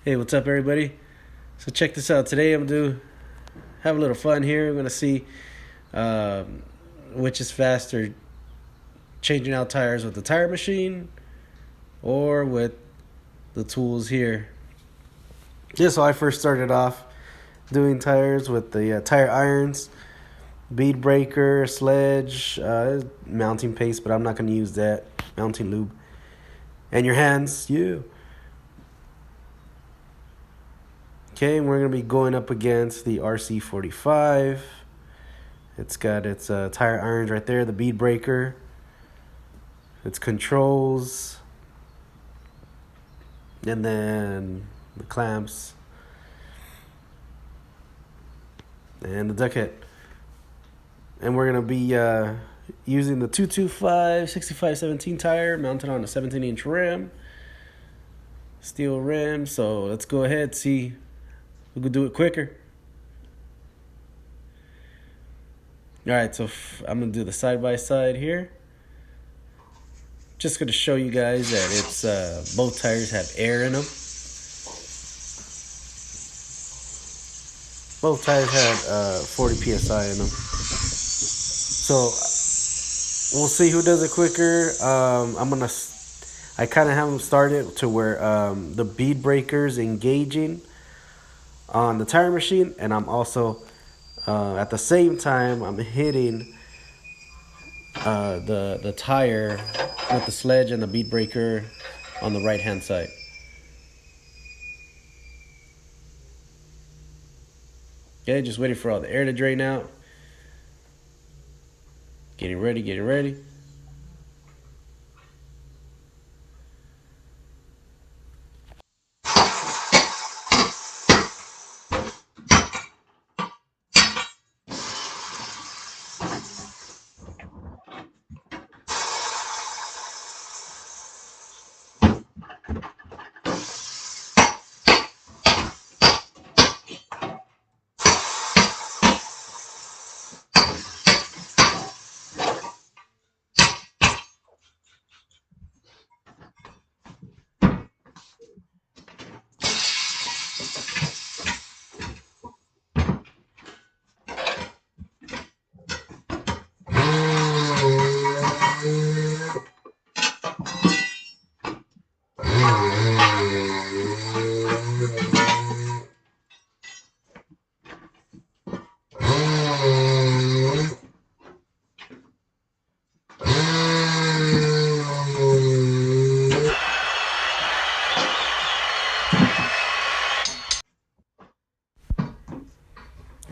Hey, what's up, everybody? So check this out. Today I'm gonna have a little fun here. I'm gonna see um, which is faster, changing out tires with the tire machine or with the tools here. Yeah, so I first started off doing tires with the tire irons, bead breaker, sledge, mounting paste, but I'm not gonna use that. Mounting lube and your hands. You. Okay, we're going to be going up against the RC45. It's got its tire irons right there, the bead breaker, its controls, and then the clamps, and the duck head. And we're going to be using the 225 6517 tire mounted on a 17-inch rim, steel rim. So let's go ahead, see who can do it quicker. All right, so I'm going to do the side-by-side here. Just going to show you guys that it's both tires have air in them. Both tires had 40 psi in them. So we'll see who does it quicker. I kind of have them started to where the bead breaker's engaging on the tire machine, and I'm also at the same time I'm hitting the tire with the sledge and the bead breaker on the right hand side. Okay, just waiting for all the air to drain out. Getting ready, getting ready.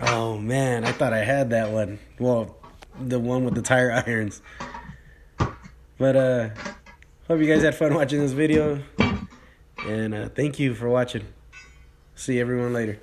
Oh man, I thought I had that one. Well, the one with the tire irons. But hope you guys had fun watching this video, and thank you for watching. See everyone later.